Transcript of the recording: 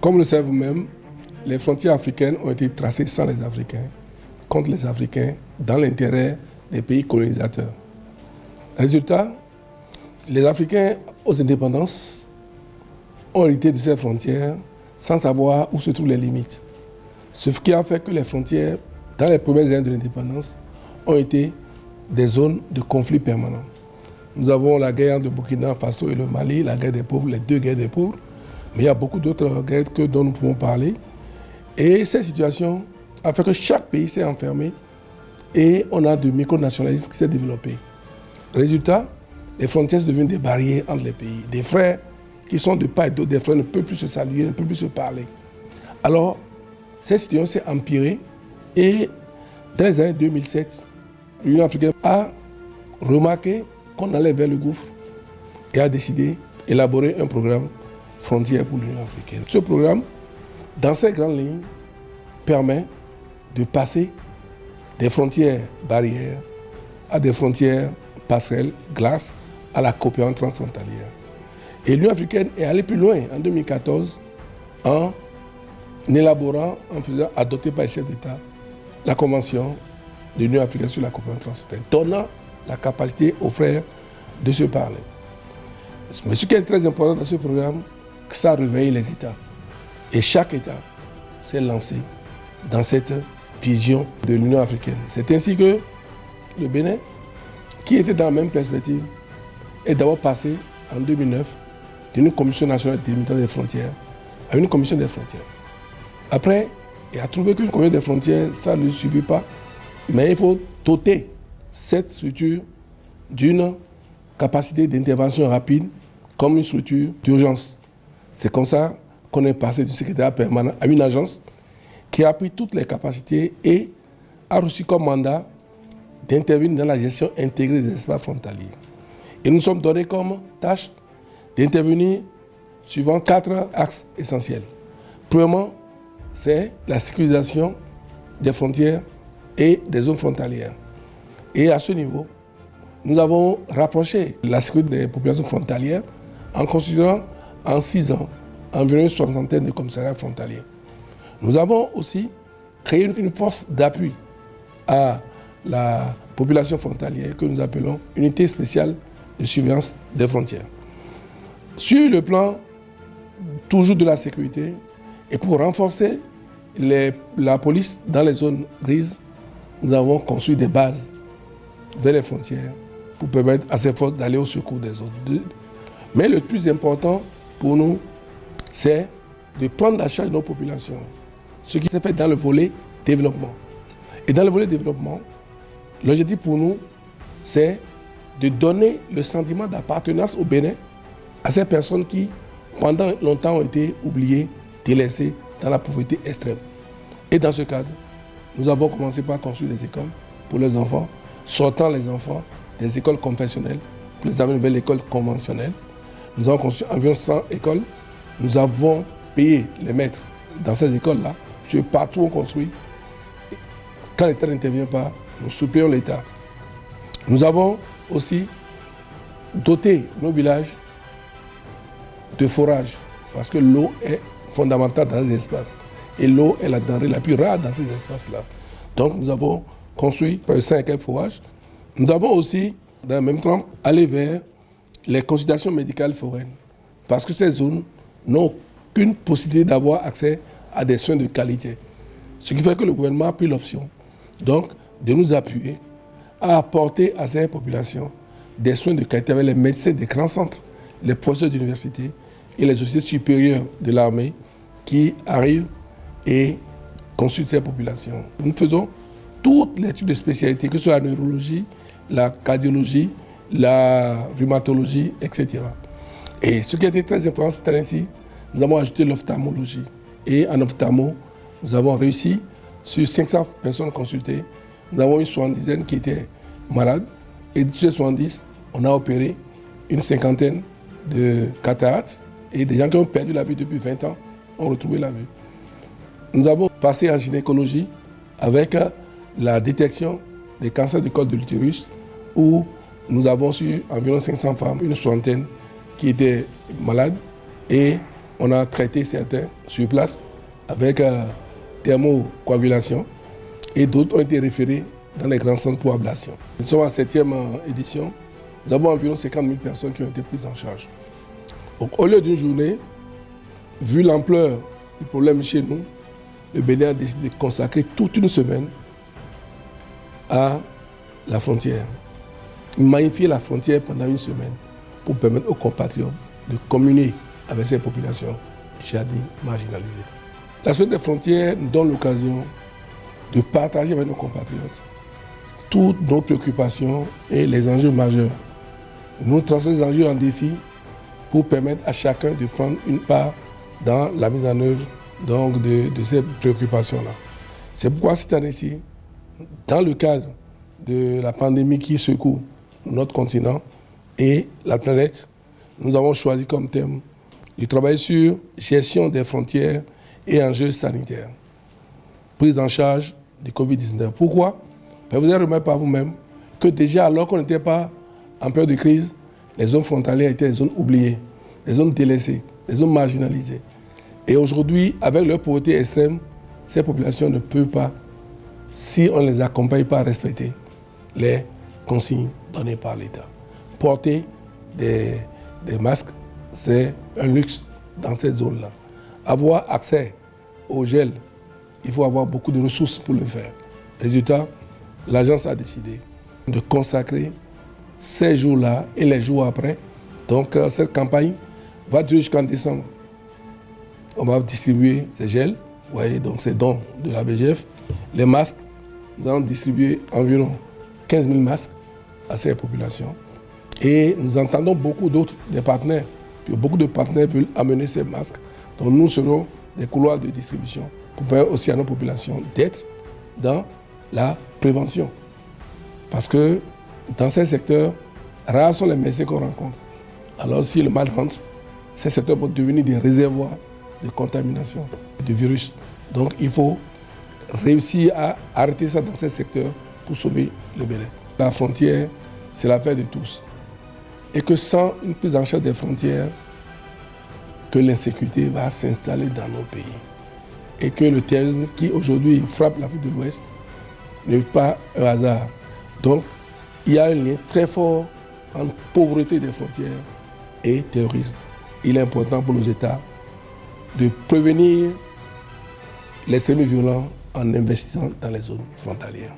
Comme vous le savez vous-même, les frontières africaines ont été tracées sans les Africains, contre les Africains, dans l'intérêt des pays colonisateurs. Résultat, les Africains aux indépendances ont hérité de ces frontières sans savoir où se trouvent les limites. Ce qui a fait que les frontières, dans les premières années de l'indépendance, ont été des zones de conflit permanent. Nous avons la guerre entre le Burkina Faso et le Mali, la guerre des pauvres, les deux guerres des pauvres, mais il y a beaucoup d'autres guerres dont nous pouvons parler. Et cette situation a fait que chaque pays s'est enfermé et on a du micronationalisme qui s'est développé. Résultat, les frontières sont devenues des barrières entre les pays. Des frères qui sont de part et d'autre, des frères ne peuvent plus se saluer, ne peuvent plus se parler. Alors, cette situation s'est empirée et dans les années 2007, l'Union africaine a remarqué qu'on allait vers le gouffre et a décidé d'élaborer un programme frontière pour l'Union africaine. Ce programme, dans ses grandes lignes, permet de passer des frontières barrières à des frontières passerelles grâce à la coopération transfrontalière. Et l'Union africaine est allée plus loin en 2014 en élaborant, en faisant adopter par les chefs d'État la Convention de l'Union africaine sur la coopération transfrontalière, donnant la capacité aux frères de se parler. Mais ce qui est très important dans ce programme, c'est que ça a réveillé les États. Et chaque État s'est lancé dans cette vision de l'Union africaine. C'est ainsi que le Bénin, qui était dans la même perspective, est d'abord passé en 2009 d'une commission nationale de délimitation des frontières à une commission des frontières. Après, il a trouvé qu'une commission des frontières, ça ne suffit pas, mais il faut doter cette structure d'une capacité d'intervention rapide comme une structure d'urgence. C'est comme ça qu'on est passé du secrétariat permanent à une agence qui a pris toutes les capacités et a reçu comme mandat d'intervenir dans la gestion intégrée des espaces frontaliers. Et nous sommes donnés comme tâche d'intervenir suivant 4 axes essentiels. Premièrement, c'est la sécurisation des frontières et des zones frontalières. Et à ce niveau, nous avons rapproché la sécurité des populations frontalières en considérant en 6 ans environ une soixantaine de commissariats frontaliers. Nous avons aussi créé une force d'appui à la population frontalière que nous appelons Unité spéciale de surveillance des frontières. Sur le plan toujours de la sécurité et pour renforcer la police dans les zones grises, nous avons construit des bases vers les frontières pour permettre à ces forces d'aller au secours des autres. Mais le plus important pour nous, c'est de prendre en charge nos populations, ce qui s'est fait dans le volet développement. Et dans le volet développement, l'objectif pour nous, c'est de donner le sentiment d'appartenance au Bénin à ces personnes qui, pendant longtemps, ont été oubliées, délaissées dans la pauvreté extrême. Et dans ce cadre, nous avons commencé par construire des écoles pour les enfants, sortant les enfants des écoles confessionnelles pour les amener vers l'école conventionnelle. Nous avons construit environ 100 écoles. Nous avons payé les maîtres dans ces écoles-là, parce que partout on construit. Quand l'État n'intervient pas, nous suppléons l'État. Nous avons aussi doté nos villages de forage, parce que l'eau est fondamentale dans ces espaces. Et l'eau est la denrée la plus rare dans ces espaces-là. Donc nous avons construit près de 5 forages. Nous avons aussi, dans le même temps, allé vers les consultations médicales foraines, parce que ces zones n'ont aucune possibilité d'avoir accès à des soins de qualité. Ce qui fait que le gouvernement a pris l'option, donc, de nous appuyer à apporter à ces populations des soins de qualité avec les médecins des grands centres, les professeurs d'université et les sociétés supérieures de l'armée qui arrivent et consultent ces populations. Nous faisons toutes les études de spécialité, que ce soit la neurologie, la cardiologie, la rhumatologie, etc. Et ce qui a été très important, c'est ainsi, nous avons ajouté l'ophtalmologie. Et en ophtalmo, nous avons réussi, sur 500 personnes consultées, nous avons une 70aine qui étaient malades. Et sur ces 70, on a opéré une 50aine de cataractes. Et des gens qui ont perdu la vue depuis 20 ans ont retrouvé la vue. Nous avons passé en gynécologie avec la détection des cancers du col de l'utérus, où nous avons su environ 500 femmes, une soixantaine qui étaient malades, et On a traité certains sur place avec thermocoagulation et d'autres ont été référés dans les grands centres pour ablation. Nous sommes en 7e édition. Nous avons environ 50 000 personnes qui ont été prises en charge. Donc, au lieu d'une journée, vu l'ampleur du problème chez nous, le Bénin a décidé de consacrer toute une semaine à la frontière. Magnifier la frontière pendant une semaine pour permettre aux compatriotes de communier avec ces populations, j'ai dit, marginalisées. La semaine des frontières nous donne l'occasion de partager avec nos compatriotes toutes nos préoccupations et les enjeux majeurs. Nous transformons les enjeux en défis pour permettre à chacun de prendre une part dans la mise en œuvre donc, de ces préoccupations-là. C'est pourquoi cette année-ci, dans le cadre de la pandémie qui secoue notre continent et la planète, nous avons choisi comme thème de travailler sur gestion des frontières et enjeux sanitaires, prise en charge du Covid-19. Pourquoi? Vous avez remarqué par vous-même que déjà, alors qu'on n'était pas en période de crise, les zones frontalières étaient des zones oubliées, des zones délaissées, des zones marginalisées. Et aujourd'hui, avec leur pauvreté extrême, ces populations ne peuvent pas, si on ne les accompagne pas à respecter les consignes données par l'État. Porter des masques, c'est un luxe dans cette zone-là. Avoir accès au gel, il faut avoir beaucoup de ressources pour le faire. Résultat, l'agence a décidé de consacrer ces jours-là et les jours après. Donc cette campagne va durer jusqu'en décembre. On va distribuer ces gels, vous voyez, donc ces dons de la BGF. Les masques, nous allons distribuer environ 15 000 masques à ces populations. Et nous entendons beaucoup d'autres, des partenaires. Puis beaucoup de partenaires veulent amener ces masques. Donc nous serons des couloirs de distribution pour permettre aussi à nos populations d'être dans la prévention. Parce que dans ces secteurs, rares sont les médecins qu'on rencontre. Alors si le mal rentre, ces secteurs vont devenir des réservoirs de contamination de virus. Donc il faut réussir à arrêter ça dans ces secteurs pour sauver le Bénin. La frontière, c'est l'affaire de tous. Et que sans une prise en charge des frontières, que l'insécurité va s'installer dans nos pays. Et que le terrorisme qui aujourd'hui frappe l'Afrique de l'Ouest n'est pas un hasard. Donc, il y a un lien très fort entre pauvreté des frontières et terrorisme. Il est important pour nos États de prévenir l'extrémisme violent en investissant dans les zones frontalières.